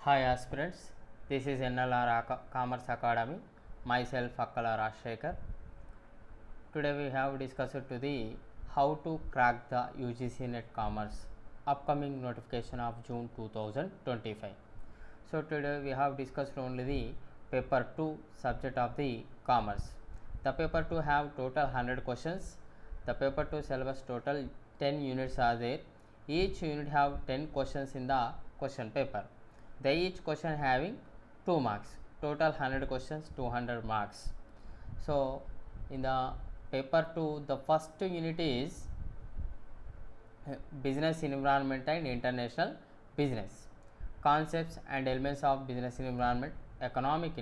Hi aspirants, this is NLR Commerce Academy, myself Akkala Rajshekhar. Today we have discussed to the how to crack the Ugc-Net Commerce upcoming notification of June 2025. So today we have discussed only the paper 2 subject of the commerce. The paper 2 have total 100 questions. The paper 2 syllabus total 10 units are there. Each unit have 10 questions in the question paper. They each question having 2 marks. Total 100 questions, 200 marks. So in the paper 2, the first unit is business environment and international business. Concepts and elements of business environment, economic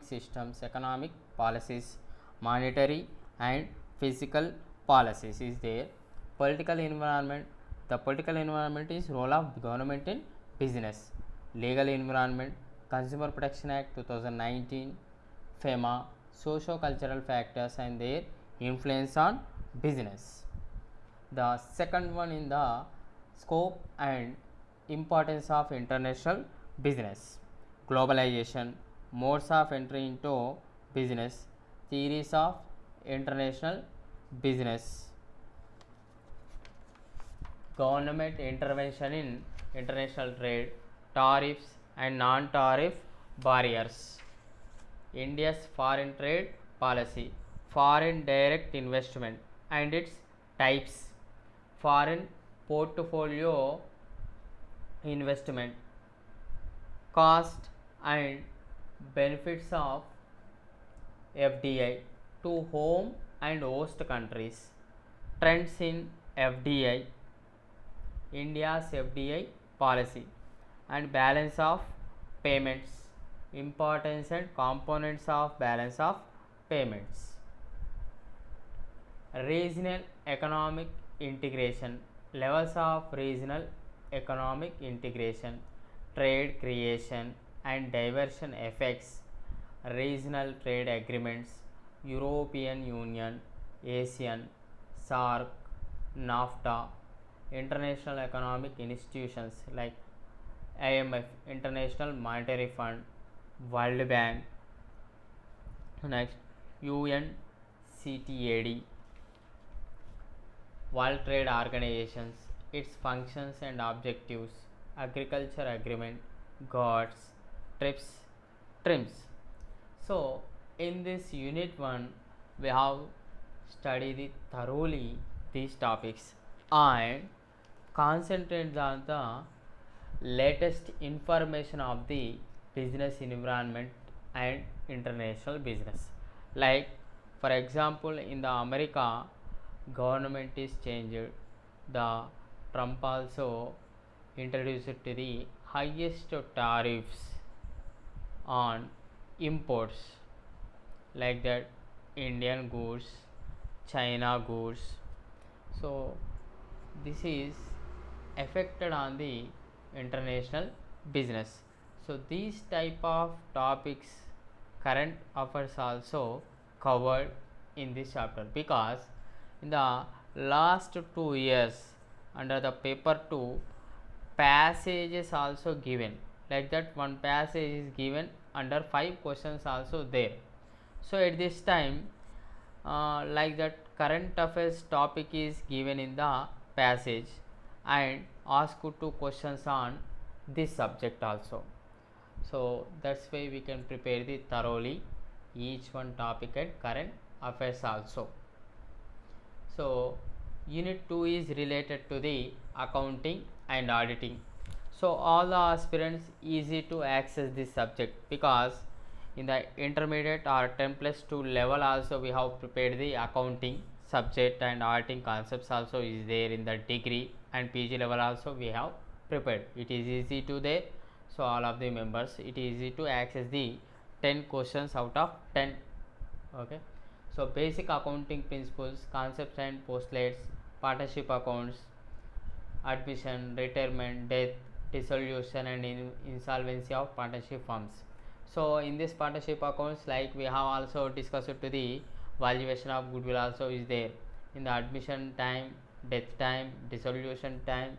systems, economic policies, monetary and physical policies is there. Political environment, the political environment is role of government in business. Legal environment, Consumer Protection Act 2019, FEMA, socio-cultural factors and their influence on business. The second one in the scope and importance of international business, globalization, modes of entry into business, theories of international business, government intervention in international trade, tariffs and non-tariff barriers, India's foreign trade policy, foreign direct investment and its types, foreign portfolio investment, cost and benefits of FDI to home and host countries, trends in FDI, India's FDI policy and balance of payments, importance and components of balance of payments, regional economic integration, levels of regional economic integration, trade creation and diversion effects, regional trade agreements, European Union, ASEAN, SAARC, NAFTA, international economic institutions like IMF, International Monetary Fund, World Bank, next UNCTAD, World Trade Organizations, its functions and objectives, agriculture agreement, GATS, TRIPS. So in this unit 1 we have studied thoroughly these topics and concentrate on the latest information of the business environment and international business. Like for example, in the America government is changed, the Trump also introduced to the highest tariffs on imports, like that Indian goods, China goods. So this is affected on the international business. So these type of topics, current affairs also covered in this chapter, because in the last 2 years under the paper 2 passages also given, like that one passage is given under 5 questions also there. So at this time like that current affairs topic is given in the passage and ask 2 questions on this subject also. So that's why we can prepare the thoroughly each one topic and current affairs also. So unit 2 is related to the accounting and auditing. So all the aspirants easy to access this subject, because in the intermediate or 10+2 level also we have prepared the accounting subject and auditing concepts also is there in the degree, and PG level also we have prepared. It is easy to there. So all of the members, it is easy to access the 10 questions out of 10. Okay. So basic accounting principles, concepts and postulates, partnership accounts, admission, retirement, death, dissolution and insolvency of partnership firms. So in this partnership accounts, like we have also discussed to the valuation of goodwill also is there in the admission time, death time, dissolution time.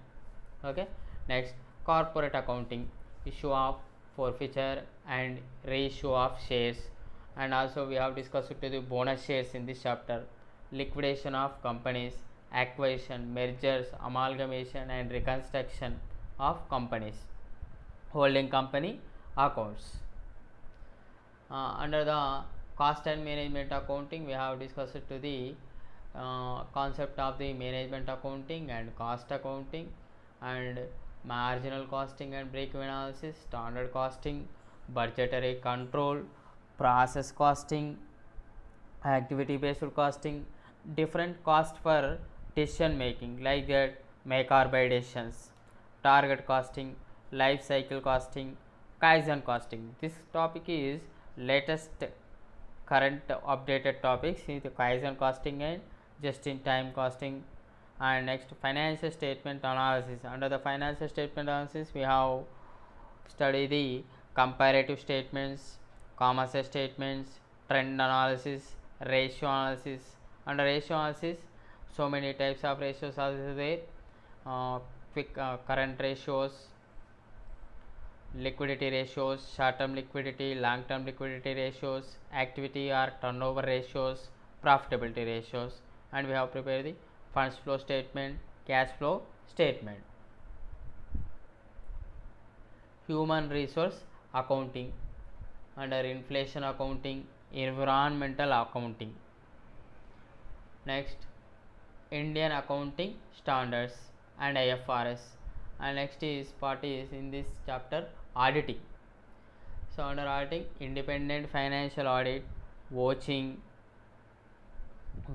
Okay. Next, corporate accounting, issue of forfeiture and reissue of shares, and also we have discussed to the bonus shares in this chapter, liquidation of companies, acquisition, mergers, amalgamation and reconstruction of companies, holding company accounts. Under the cost and management accounting, we have discussed to the concept of the management accounting and cost accounting, and marginal costing and break-even analysis, standard costing, budgetary control, process costing, activity based costing, different cost for decision making like that, make or buy decisions, target costing, life cycle costing, kaizen costing. This topic is latest current updated topics in the kaizen costing and just in time costing. And next, financial statement analysis. Under the financial statement analysis, we have study the comparative statements, commercial statements, trend analysis, ratio analysis. Under ratio analysis, so many types of ratios are there, quick current ratios, liquidity ratios, short term liquidity, long term liquidity ratios, activity or turnover ratios, profitability ratios, and we have prepared the funds flow statement, cash flow statement. Human resource accounting. Under inflation accounting, environmental accounting. Next, Indian accounting standards and IFRS. And next is part is in this chapter auditing. So under auditing, independent financial audit, watching,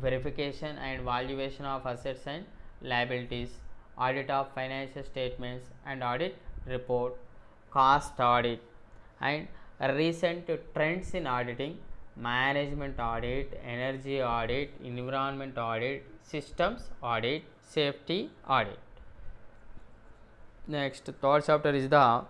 verification and valuation of assets and liabilities, audit of financial statements and audit report, cost audit, and recent trends in auditing, management audit, energy audit, environment audit, systems audit, safety audit. Next, third chapter is the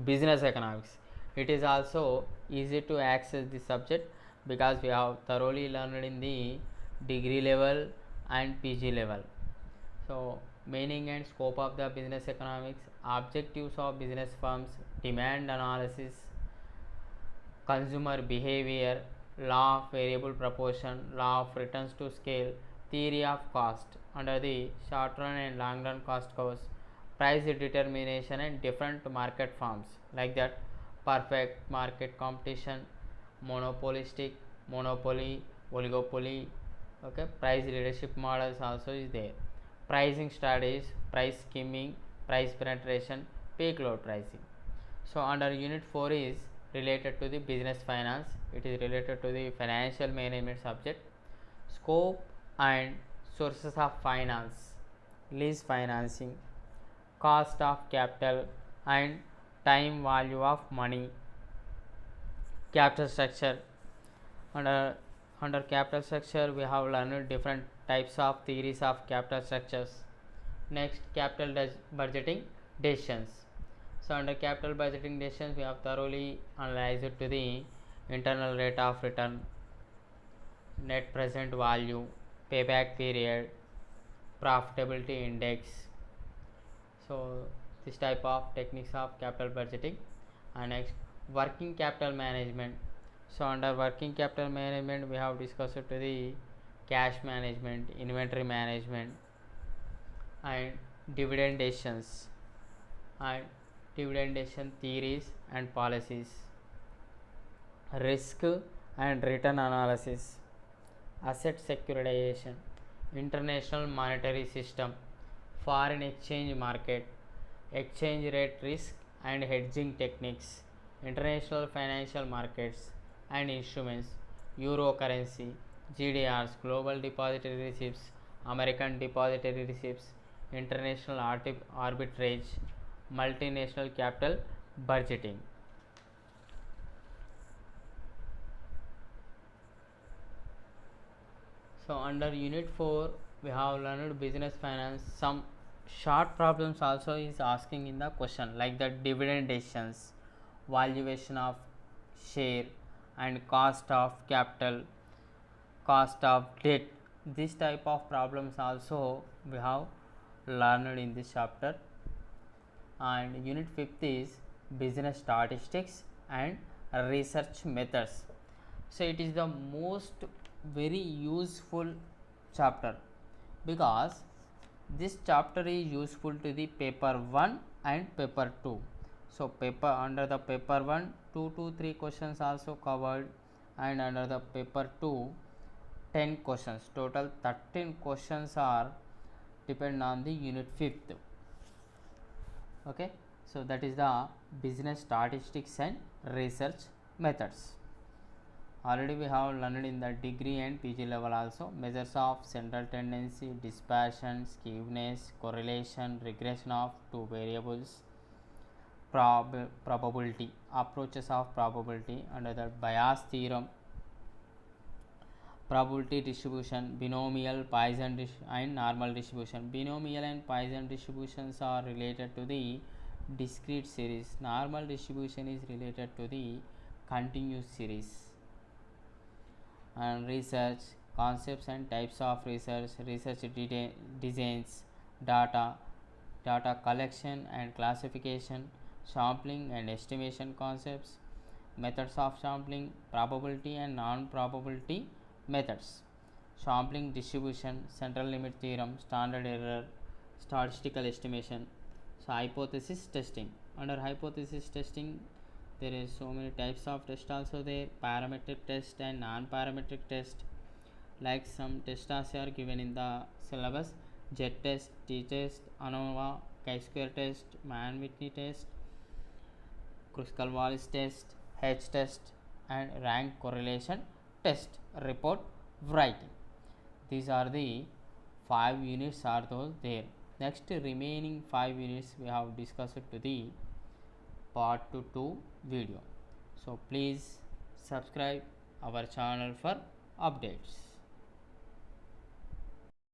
business economics. It is also easy to access this subject because we have thoroughly learned in the degree level and PG level. So meaning and scope of the business economics, objectives of business firms, demand analysis, consumer behavior, law of variable proportion, law of returns to scale, theory of cost. Under the short run and long run cost curves, price determination and different market forms like that, perfect market competition, monopolistic, monopoly, oligopoly, okay, price leadership models also is there, pricing strategies, price skimming, price penetration, peak load pricing. So under unit 4 is related to the business finance, it is related to the financial management subject, scope and sources of finance, lease financing, cost of capital and time value of money, capital structure. Under capital structure, we have learned different types of theories of capital structures. Next, capital budgeting decisions. So under capital budgeting decisions, we have thoroughly analyzed to the internal rate of return, net present value, payback period, profitability index. So this type of techniques of capital budgeting. And next, working capital management. So under working capital management, we have discussed to the cash management, inventory management, and dividend decisions, and dividend decision theories and policies, risk and return analysis, asset securitization, international monetary system, foreign exchange market, exchange rate risk and hedging techniques, international financial markets and instruments, euro currency, GDRs, global depository receipts, American depository receipts, international arbitrage, multinational capital budgeting. So under unit 4, we have learned business finance. Some short problems also is asking in the question like the dividend decisions, valuation of share and cost of capital, cost of debt. This type of problems also we have learned in this chapter. and unit 5th is business statistics and research methods. So it is the most very useful chapter because this chapter is useful to the paper 1 and paper 2. So paper under the paper 1 2 to 3 questions also covered, and under the paper 2 10 questions, total 13 questions are depend on the unit 5th. Okay, so that is the business statistics and research methods. Already we have learned in the degree and PG level also measures of central tendency, dispersion, skewness, correlation, regression of two variables, probability, approaches of probability under the bias theorem, probability distribution, binomial, Poisson and normal distribution. Binomial and Poisson distributions are related to the discrete series. Normal distribution is related to the continuous series. And research, concepts and types of research, research designs, data collection and classification, sampling and estimation concepts, methods of sampling, probability and non-probability methods, sampling distribution, central limit theorem, standard error, statistical estimation. So hypothesis testing. Under hypothesis testing there is so many types of test also there, parametric test and non-parametric test. Like some tests are given in the syllabus: Z test, T test, ANOVA, chi-square test, Mann-Whitney test, Kruskal-Wallis test, H test, and rank correlation test, report writing. These are the 5 units are those there. Next remaining 5 units we have discussed to the part 2 video. So please subscribe our channel for updates.